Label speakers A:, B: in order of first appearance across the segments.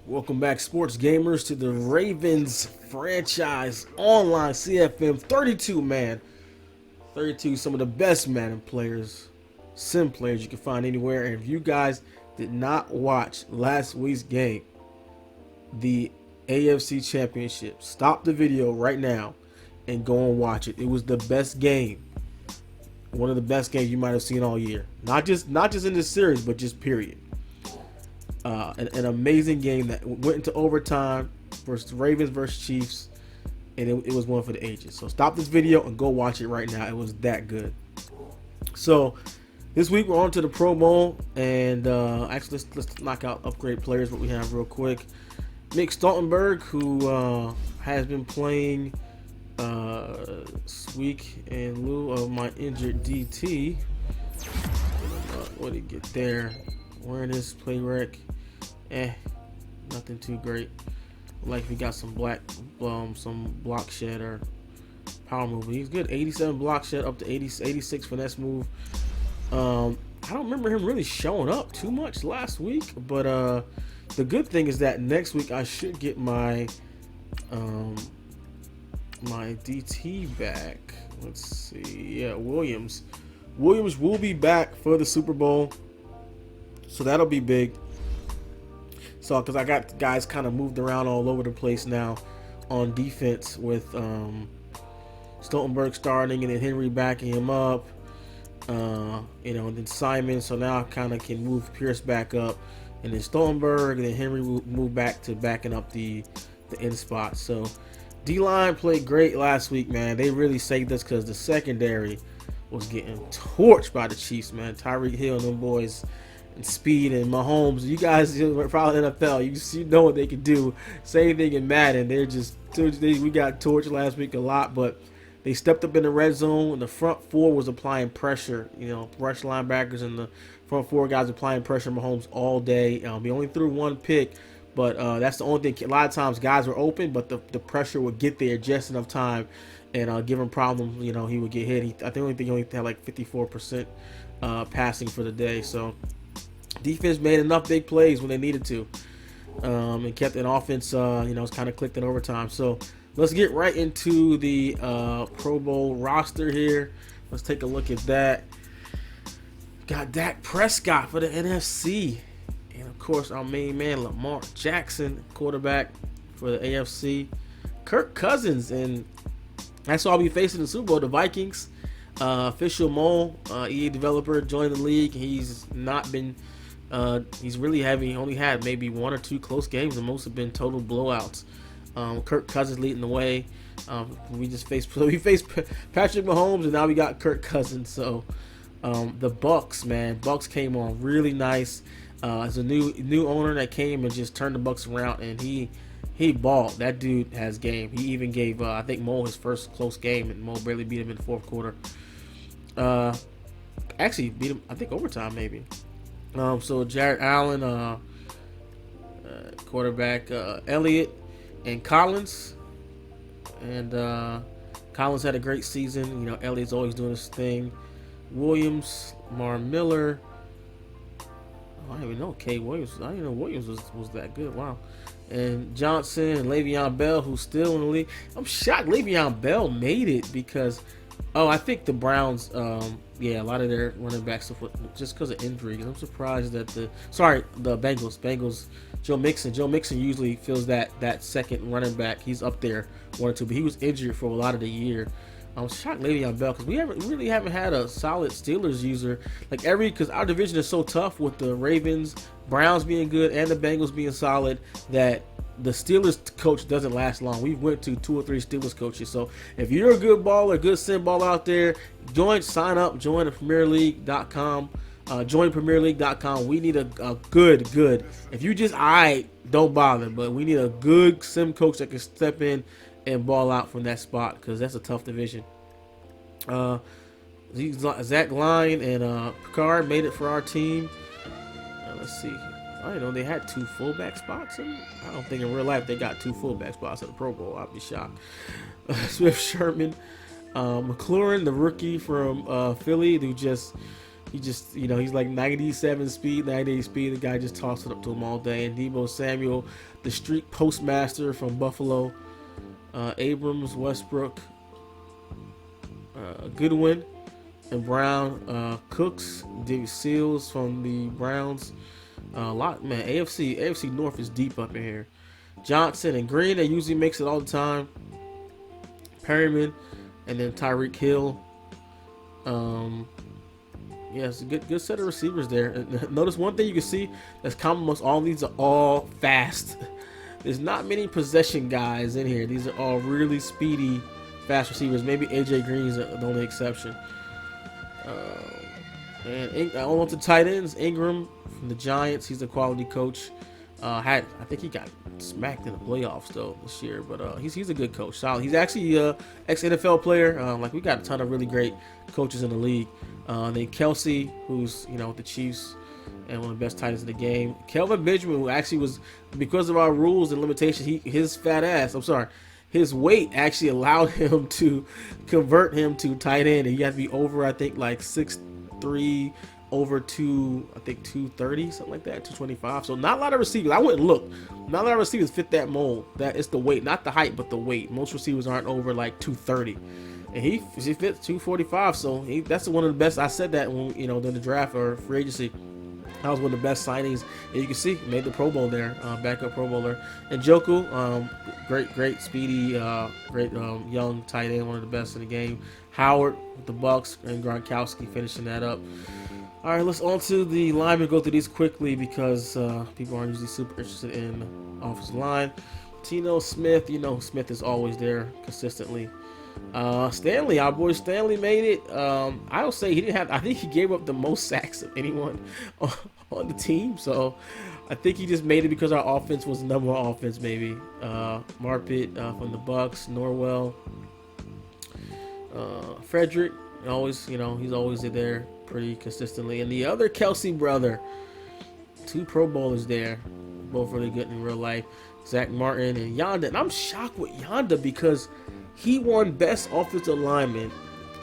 A: Welcome back, sports gamers, to the Ravens franchise online CFM 32 man. 32, some of the best Madden players, sim players you can find anywhere. And if you guys did not watch last week's game, the AFC Championship, stop the video right now and go and watch it. It was the best game. One of the best games you might have seen all year. Not just in this series, but just period. An amazing game that went into overtime versus Ravens versus Chiefs, and it was one for the ages. So stop this video and go watch it right now. It was that good. So this week we're on to the Pro Bowl, and actually let's knock out upgrade players. What we have real quick: Nick Stoltenberg, who has been playing this week in lieu of my injured DT. What did he get there? Wearing this play rec, nothing too great. Like if he got some some block shed or power move, but he's good. 87 block shed up to 86 finesse move. I don't remember him really showing up too much last week, but the good thing is that next week I should get my my DT back. Let's see, yeah, Williams will be back for the Super Bowl. So that'll be big. So, because I got guys kind of moved around all over the place now on defense with Stoltenberg starting and then Henry backing him up. And then Simon. So now I kind of can move Pierce back up, and then Stoltenberg, and then Henry will move back to backing up the end spot. So D-line played great last week, man. They really saved us because the secondary was getting torched by the Chiefs, man. Tyreek Hill and them boys. And Speed and Mahomes, you guys probably NFL, you know what they can do. Same thing in Madden. We got torched last week a lot, but they stepped up in the red zone, and the front four was applying pressure. Rush linebackers and the front four guys applying pressure on Mahomes all day. He only threw one pick, but that's the only thing. A lot of times guys were open, but the pressure would get there just enough time and give him problems. He would get hit. I think he only had like 54% passing for the day. So defense made enough big plays when they needed to, and kept an offense, it's kind of clicked in overtime. So let's get right into the Pro Bowl roster here. Let's take a look at that. Got Dak Prescott for the NFC, and of course our main man Lamar Jackson, quarterback for the AFC. Kirk Cousins, and that's all I'll be facing in the Super Bowl. The Vikings. Official Mole, EA developer, joined the league. He's not been. He's really heavy. He only had maybe one or two close games, and most have been total blowouts. Kirk Cousins leading the way. We faced Patrick Mahomes, and now we got Kirk Cousins. So the Bucks, man, Bucks came on really nice. As a new owner that came and just turned the Bucks around, and he balled. That dude has game. He even gave I think Mo his first close game, and Mo barely beat him in the fourth quarter. Actually beat him, I think, overtime maybe. So Jared Allen, quarterback, Elliott, and Collins. And Collins had a great season. Elliott's always doing his thing. Williams, Mar Miller. I don't even know K. Williams. I didn't know Williams was that good. Wow. And Johnson and Le'Veon Bell, who's still in the league. I'm shocked Le'Veon Bell made it because, I think the Browns, a lot of their running backs just because of injuries. I'm surprised that the Bengals, Joe Mixon usually fills that second running back. He's up there one or two, but he was injured for a lot of the year. I'm shocked Le'Veon Bell because we really haven't had a solid Steelers user because our division is so tough with the Ravens, Browns being good, and the Bengals being solid that the Steelers coach doesn't last long. We went to 2 or 3 Steelers coaches. So if you're a good baller, good sim ball out there, sign up, join the PremierLeague.com. Join PremierLeague.com. We need a good. If you just don't bother, but we need a good sim coach that can step in and ball out from that spot because that's a tough division. Zach Line and Picard made it for our team. Let's see. I didn't know they had 2 fullback spots. I don't think in real life they got 2 fullback spots at the Pro Bowl. I'd be shocked. Smith Sherman, McLaurin, the rookie from Philly, who just He just, he's like 97 speed, 98 speed. The guy just tossed it up to him all day. And Debo Samuel, the street postmaster from Buffalo. Abrams, Westbrook, Goodwin, and Brown. Cooks, David Seals from the Browns. A lot, man. AFC North is deep up in here. Johnson and Green, they usually makes it all the time. Perryman, and then Tyreek Hill. Yeah, it's a good set of receivers there. Notice one thing you can see that's common amongst all these are all fast. There's not many possession guys in here. These are all really speedy, fast receivers. Maybe AJ Green's the only exception. And on to tight ends. Ingram from the Giants. He's a quality coach. I think he got smacked in the playoffs though this year, but he's a good coach. Solid. He's actually ex NFL player. Like we got a ton of really great coaches in the league. Then Kelsey, who's with the Chiefs and one of the best tight ends in the game. Kelvin Benjamin, who actually was, because of our rules and limitations, his weight actually allowed him to convert him to tight end. And you have to be over, I think, like 6'3", over 230, something like that, 225. So not a lot of receivers. I wouldn't look. Not a lot of receivers fit that mold. That it's the weight, not the height, but the weight. Most receivers aren't over like 230. And he fits 245, so that's one of the best. I said that when during the draft or free agency, that was one of the best signings. And you can see made the Pro Bowl there, backup Pro Bowler. And Njoku, great speedy, great young tight end, one of the best in the game. Howard with the Bucks and Gronkowski finishing that up. All right, let's on to the linemen. Go through these quickly because people aren't usually super interested in offensive line. Tino Smith, Smith is always there consistently. Stanley, our boy Stanley made it. I'll say he didn't have. I think he gave up the most sacks of anyone on the team. So I think he just made it because our offense was the number one offense. Maybe Marpet from the Bucks, Norwell, Frederick. Always, he's always there pretty consistently. And the other Kelsey brother, 2 Pro Bowlers there, both really good in real life. Zach Martin and Yonda. And I'm shocked with Yonda because he won Best Offensive Lineman,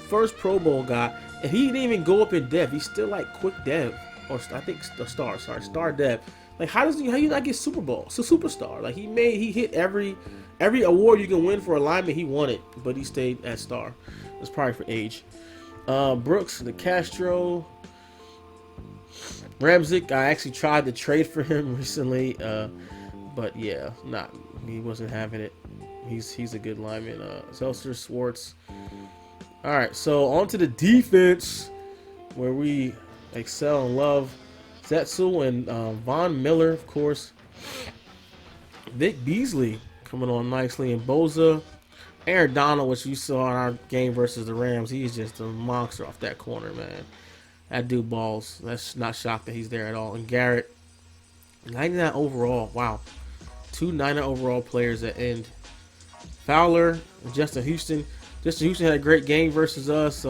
A: first Pro Bowl guy, and he didn't even go up in dev. He's still like quick dev, or I think star dev. Like how you not get Super Bowl? So superstar. Like he hit every award you can win for a lineman. He won it, but he stayed at star. It's probably for age. Brooks, the Castro, Ramzik. I actually tried to trade for him recently, but yeah, he wasn't having it. He's a good lineman. Zelster, Swartz. All right, so on to the defense, where we excel and love. Zetzel and Von Miller, of course. Vic Beasley coming on nicely, and Boza. Aaron Donald, which you saw in our game versus the Rams, he's just a monster off that corner, man. That dude balls. That's not shocked that he's there at all. And Garrett, 99 overall. Wow. 2 99 overall players at end. Fowler and Justin Houston. Justin Houston had a great game versus us.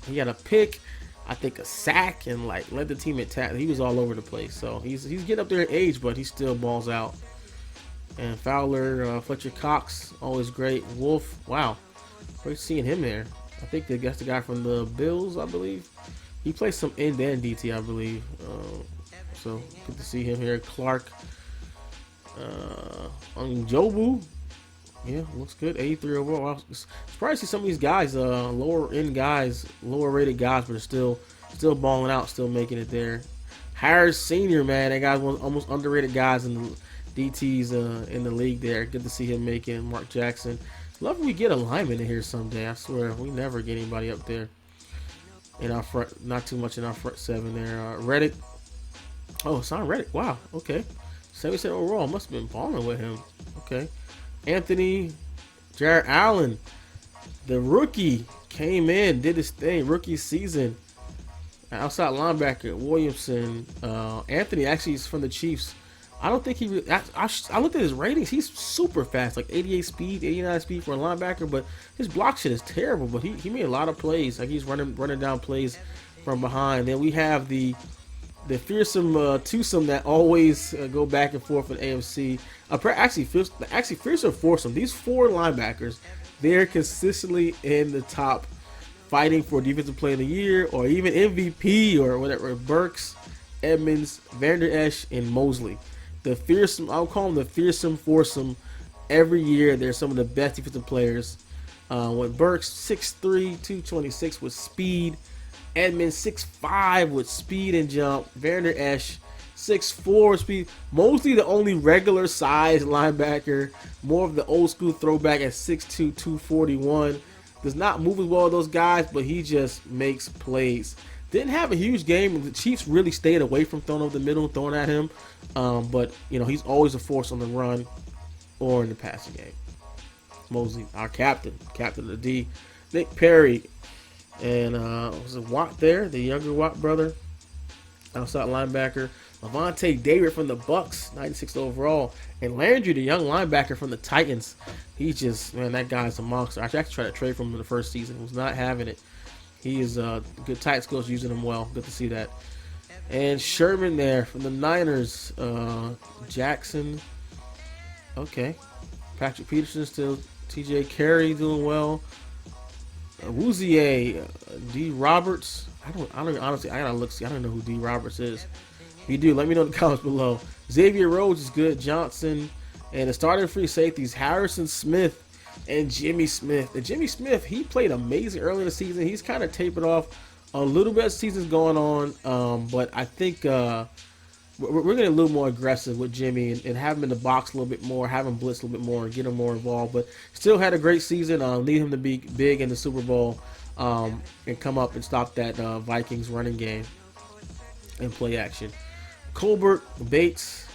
A: He had a pick, I think a sack, and led the team at tackle. He was all over the place. So he's getting up there in age, but he still balls out. And Fowler, Fletcher Cox, always great. Wolf, wow, great seeing him there. I think that's the guy from the Bills, I believe. He plays some end and DT, I believe. So good to see him here. Clark, Jobu. Yeah, looks good. 83 overall. Wow. Surprised to see some of these guys, lower rated guys, but are still balling out, still making it there. Harris Senior, man, that guy's one of the almost underrated guys in the DTs in the league there. Good to see him making. Mark Jackson. Love if we get a lineman in here someday. I swear, we never get anybody up there in our front. Not too much in our front 7 there. Reddick. Oh, it's on Reddick. Wow. Okay. 77 overall. Must have been balling with him. Okay. Anthony, Jared Allen, the rookie, came in, did his thing, rookie season. Outside linebacker, Williamson. Anthony actually is from the Chiefs. I don't think he. I looked at his ratings. He's super fast, like 88 speed, 89 speed for a linebacker. But his block shit is terrible. But he made a lot of plays. Like he's running down plays from behind. Then we have the fearsome twosome that always go back and forth in AFC. Actually, fearsome foursome. These 4 linebackers, they're consistently in the top fighting for Defensive Player of the Year or even MVP or whatever. Burks, Edmonds, Van Der Esch, and Mosley. The fearsome, I'll call them the fearsome foursome. Every year, they're some of the best defensive players. With Burks, 6'3", 226 with speed. Edmonds, 6'5" with speed and jump. Van Der Esch, 6'4" speed. Mostly the only regular size linebacker. More of the old school throwback at 6'2", 241. Does not move as well as those guys, but he just makes plays. Didn't have a huge game. The Chiefs really stayed away from throwing over the middle, throwing at him. But, he's always a force on the run or in the passing game. Mosley, our captain of the D. Nick Perry. And was it Watt there, the younger Watt brother? Outside linebacker. Levante David from the Bucks, 96 overall. And Landry, the young linebacker from the Titans. He just, man, that guy's a monster. I actually tried to trade from him in the first season. Was not having it. He is good. Titans coach using him well. Good to see that. And Sherman there from the Niners. Jackson. Okay. Patrick Peterson still. T.J. Carey doing well. Rouzier, D. Roberts. I don't honestly. I gotta look. See, I don't know who D. Roberts is. If you do, let me know in the comments below. Xavier Rhodes is good. Johnson, and the starting free safeties Harrison Smith and Jimmy Smith. And Jimmy Smith, he played amazing early in the season. He's kind of tapered off a little bit as the season's going on. But I think we're getting a little more aggressive with Jimmy and have him in the box a little bit more, have him blitz a little bit more, and get him more involved. But still had a great season. Lead him to be big in the Super Bowl and come up and stop that Vikings running game and play action. Colbert, Bates,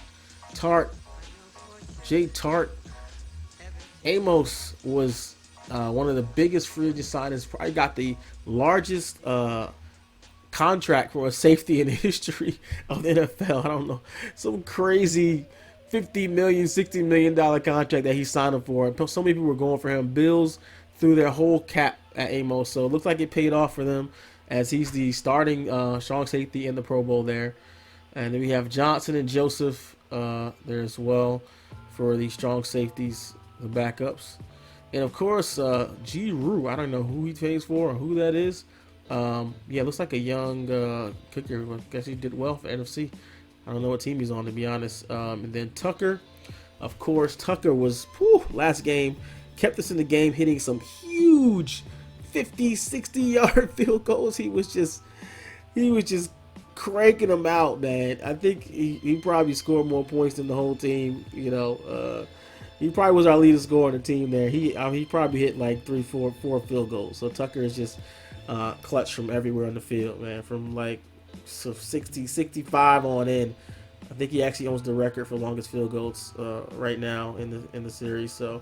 A: Tart, Jay Tart. Amos was one of the biggest free agent signings. Probably got the largest contract for a safety in the history of the NFL. I don't know, some crazy $50 million, $60 million contract that he signed up for. So many people were going for him. Bills threw their whole cap at Amos, so it looks like it paid off for them as he's the starting strong safety in the Pro Bowl there. And then we have Johnson and Joseph there as well for the strong safeties, the backups. And of course, G. Rue. I don't know who he plays for or who that is. Yeah, looks like a young kicker. I guess he did well for NFC. I don't know what team he's on, to be honest. And then Tucker. Of course, Tucker was, last game, kept us in the game, hitting some huge 50, 60-yard field goals. He was just cranking them out, man. I think he probably scored more points than the whole team. He probably was our leading scorer on the team there. He probably hit like four field goals. So Tucker is just clutch from everywhere on the field, man. From like 60, 65 on in. I think he actually owns the record for longest field goals right now in the series. So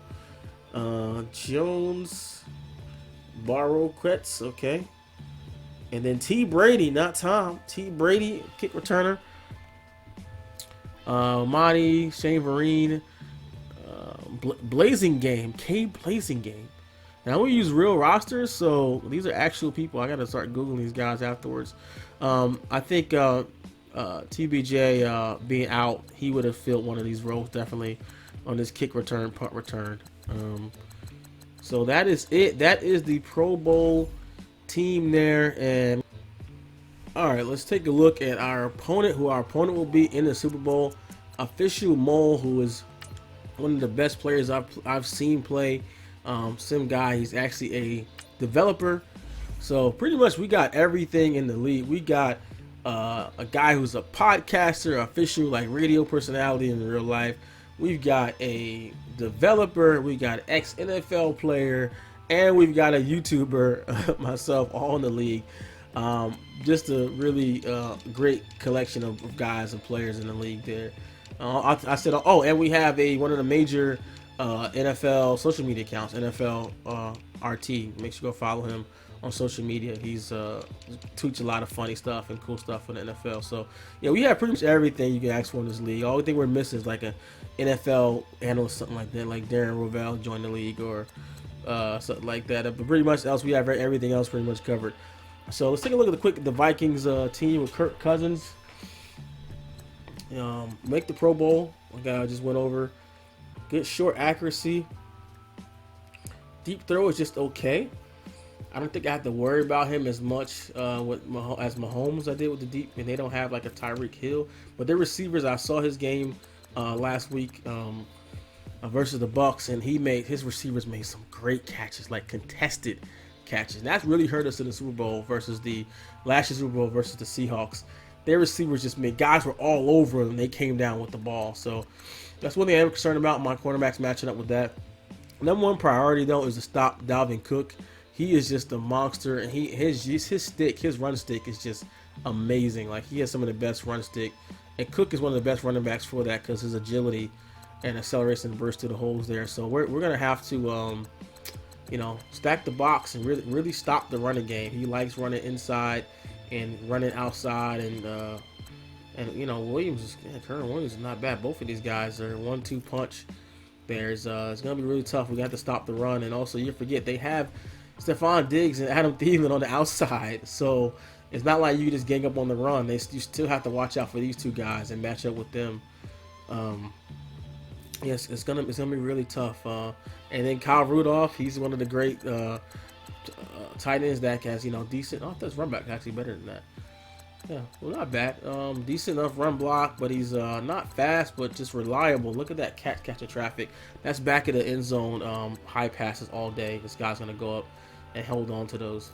A: Jones, Barrow-Kretz, okay. And then T. Brady, not Tom. T. Brady, kick returner. Monty, Shane Vereen, Blazing Game, Blazing Game. Now we use real rosters, so these are actual people. I gotta start googling these guys afterwards. I think TBJ being out, he would have filled one of these roles definitely on this kick return, punt return. So that is it. That is the Pro Bowl team there. And all right, let's take a look at our opponent, who our opponent will be in the Super Bowl. Official Mole, who is one of the best players I've seen play. Sim guy, he's actually a developer. So pretty much we got everything in the league. We got a guy who's a podcaster, official like radio personality in real life. We've got a developer, we got an ex-NFL player, and we've got a YouTuber, myself, all in the league. Just a really great collection of guys and players in the league there. I said, and we have one of the major NFL social media accounts, NFL RT. Make sure you go follow him on social media. He's tweets a lot of funny stuff and cool stuff for the NFL. So yeah, we have pretty much everything you can ask for in this league. The only thing we're missing is like a NFL analyst, something like that, like Darren Rovell joined the league or something like that. But pretty much else, we have everything else pretty much covered. So let's take a look at the Vikings team with Kirk Cousins. Make the Pro Bowl. Like I just went over. Good short accuracy. Deep throw is just okay. I don't think I have to worry about him as much as Mahomes I did with the deep, and they don't have like a Tyreek Hill. But their receivers, I saw his game last week versus the Bucks, and his receivers made some great catches, like contested catches. And that's really hurt us in the Super Bowl versus the last year's Super Bowl versus the Seahawks. Their receivers just made guys were all over them, and they came down with the ball. So that's one thing I'm concerned about. My cornerbacks matching up with that. Number one priority though is to stop Dalvin Cook. He is just a monster, and his run stick is just amazing. Like he has some of the best run stick, and Cook is one of the best running backs for that because his agility and acceleration and burst to the holes there. So we're gonna have to stack the box and really stop the running game. He likes running inside and running outside, and Kerwin Williams is not bad. Both of these guys are 1-2 punch. It's gonna be really tough. We got to stop the run, and also you forget they have Stephon Diggs and Adam Thielen on the outside, so it's not like you just gang up on the run. You still have to watch out for these two guys and match up with them. Yes, it's gonna be really tough. And then Kyle Rudolph, he's one of the great tight ends that has decent. Oh, that's run back actually better than that. Yeah, well, not bad. Decent enough run block, but he's not fast, but just reliable. Look at that catch of traffic. That's back in the end zone. High passes all day. This guy's gonna go up and hold on to those.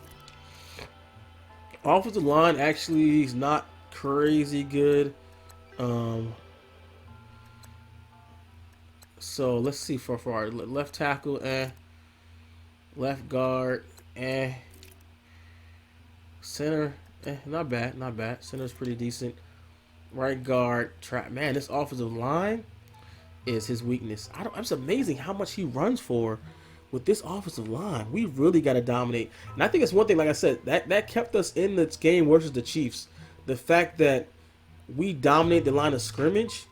A: Offensive line actually is not crazy good. So let's see for our left tackle, left guard, center, not bad. Center's pretty decent. Right guard, man, this offensive line is his weakness. It's amazing how much he runs for with this offensive line. We really got to dominate, and I think it's one thing. Like I said, that kept us in this game versus the Chiefs. The fact that we dominate the line of scrimmage.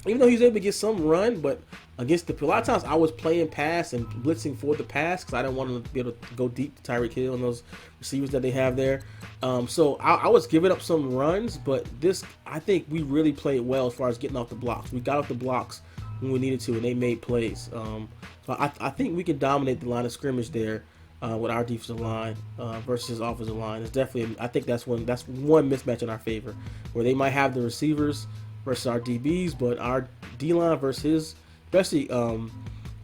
A: Even though he was able to get some run, but against a lot of times I was playing pass and blitzing for the pass because I didn't want to be able to go deep to Tyreek Hill and those receivers that they have there. So I was giving up some runs, but I think we really played well as far as getting off the blocks. We got off the blocks when we needed to, and they made plays. So I think we can dominate the line of scrimmage there with our defensive line versus his offensive line. It's definitely, I think that's one mismatch in our favor, where they might have the receivers versus our DBs, but our D-line versus his, especially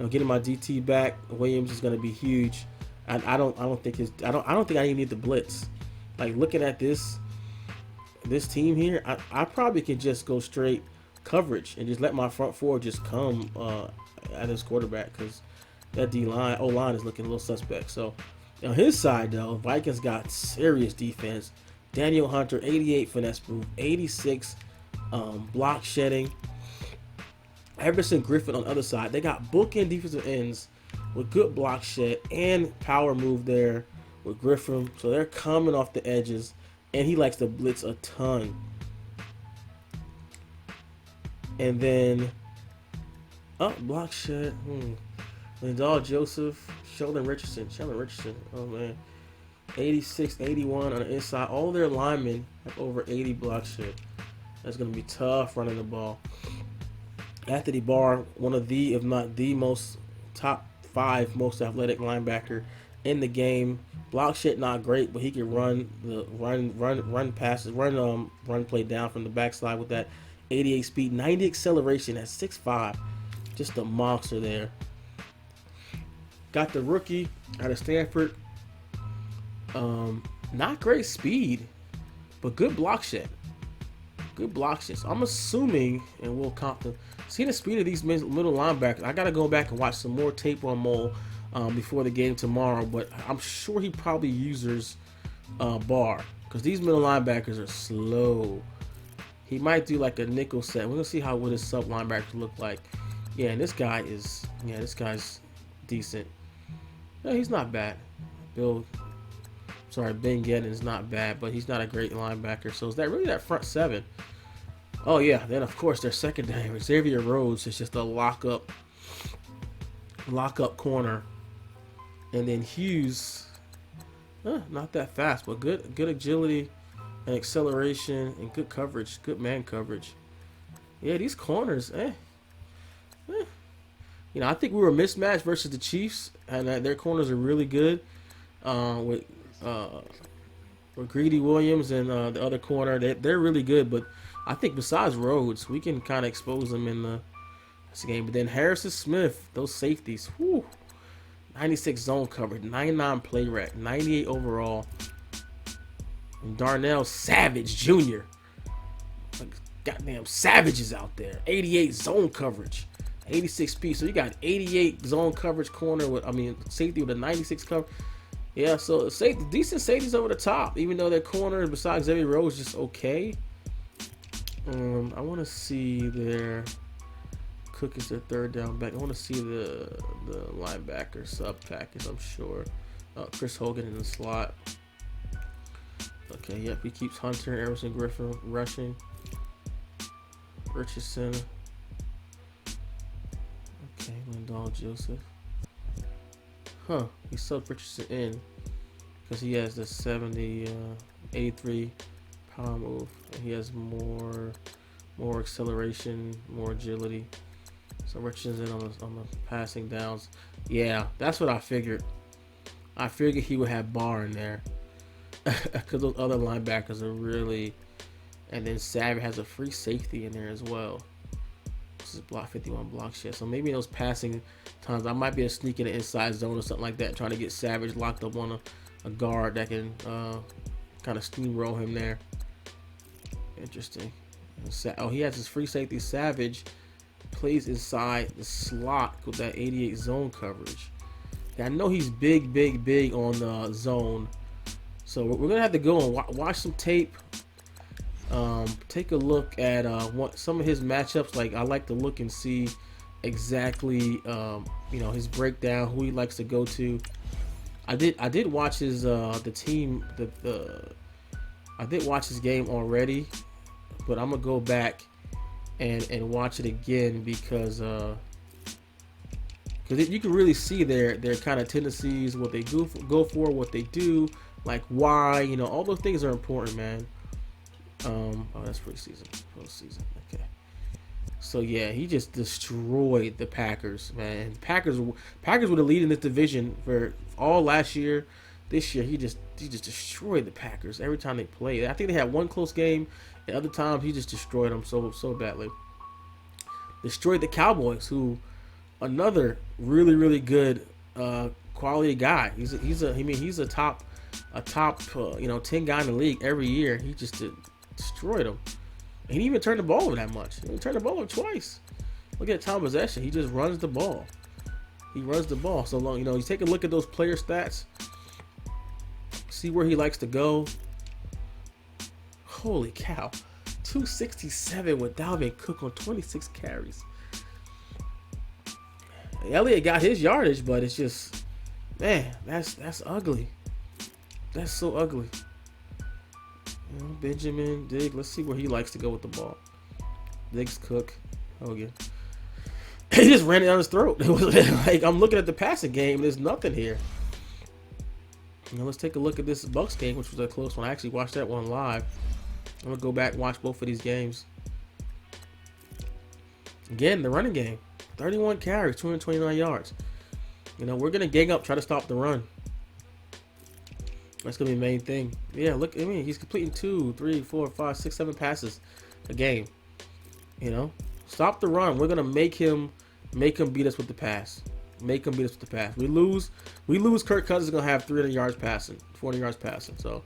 A: getting my DT back, Williams is going to be huge. And I don't think I even need the blitz. Like looking at this team here, I probably could just go straight coverage and just let my front four just come at his quarterback because that O-line is looking a little suspect. So on his side though, Vikings got serious defense. Daniel Hunter, 88 finesse move, 86 block shedding. Everson Griffin on the other side. They got bookend defensive ends with good block shed and power move there with Griffin. So they're coming off the edges, and he likes to blitz a ton. And then block shed. Lindell Joseph, Sheldon Richardson. Oh man. 86, 81 on the inside. All their linemen have over 80 block shed. That's going to be tough running the ball. Anthony Barr, one of the, if not the top 5 most athletic linebacker in the game. Block shit not great, but he can run passes, run play down from the backside with that 88 speed, 90 acceleration at 6'5". Just a monster there. Got the rookie out of Stanford. Not great speed, but good block shed. So I'm assuming, and we'll see the speed of these middle linebackers. I got to go back and watch some more tape on Mole before the game tomorrow, but I'm sure he probably uses Barr because these middle linebackers are slow. He might do like a nickel set. We're going to see what his sub linebackers look like. Yeah, and this guy's decent. No, he's not bad. Ben Gettin is not bad, but he's not a great linebacker. So is that really that front 7? Oh yeah, then of course their secondary. Xavier Rhodes is just a lock up corner, and then Hughes, not that fast, but good agility and acceleration and good coverage, good man coverage. Yeah, these corners, I think we were mismatched versus the Chiefs, and their corners are really good. with uh, Greedy Williams and the other corner. They're really good, but I think besides Rhodes, we can kind of expose them in this game. But then Harrison Smith, those safeties, whew, 96 zone coverage, 99 play rec, 98 overall. And Darnell Savage Jr. Like goddamn savages out there. 88 zone coverage, 86 speed. So you got 88 zone coverage corner with, safety with a 96 cover. Yeah, so decent safeties over the top, even though their corner besides Xavier Rhodes just okay. I want to see their Cook is their third down back. I want to see the linebacker sub package. I'm sure Chris Hogan in the slot. Okay, yep, he keeps Hunter and Everson Griffin rushing. Richardson. Okay, Lindell Joseph. Huh, he subbed Richardson in because he has the 83 power move. And he has more acceleration, more agility. So Richardson's in on the passing downs. Yeah, that's what I figured. I figured he would have Barr in there because those other linebackers are really. And then Savage has a free safety in there as well. This is block 51 block shit. So maybe in those passing times, I might be able to sneak in the inside zone or something like that, trying to get Savage locked up on a guard that can kind of steamroll him there. Interesting. Oh, he has his free safety. Savage plays inside the slot with that 88 zone coverage. Yeah, I know he's big on the zone. So we're going to have to go and watch some tape. Take a look at some of his matchups. Like I like to look and see exactly his breakdown, who he likes to go to. I did watch his I did watch his game already, but I'm gonna go back and watch it again because you can really see their kind of tendencies, what they go for, what they do, like why, all those things are important, man. Oh, that's postseason. Okay. So yeah, he just destroyed the Packers, man. Packers were the lead in this division for all last year. This year, he just destroyed the Packers every time they played. I think they had one close game, and other times he just destroyed them so badly. Destroyed the Cowboys, who another really good quality guy. He's a top 10 guy in the league every year. He just destroyed him. And he didn't even turn the ball over that much. He turned the ball over twice. Look at time possession. He just runs the ball. So long, you take a look at those player stats. See where he likes to go. Holy cow. 267 with Dalvin Cook on 26 carries. Elliott got his yardage, but it's just, man, that's ugly. That's so ugly. Benjamin, Diggs. Let's see where he likes to go with the ball. Diggs, Cook, Hogan. He just ran it down his throat. It was like I'm looking at the passing game. There's nothing here. Let's take a look at this Bucks game, which was a close one. I actually watched that one live. I'm gonna go back and watch both of these games. Again, the running game, 31 carries, 229 yards. We're gonna gang up, try to stop the run. That's gonna be the main thing. Yeah, look, he's completing 2, 3, 4, 5, 6, 7 passes a game. Stop the run. We're gonna make him beat us with the pass. We lose. Kirk Cousins is gonna have 300 yards passing, 400 yards passing. So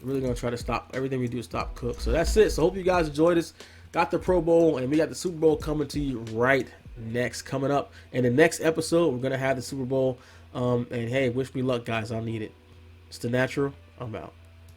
A: we're really gonna try to stop everything we do to stop Cook. So that's it. So hope you guys enjoyed this. Got the Pro Bowl and we got the Super Bowl coming to you right next. Coming up in the next episode, we're gonna have the Super Bowl. And hey, wish me luck, guys. I'll need it. It's the Natural. I'm out.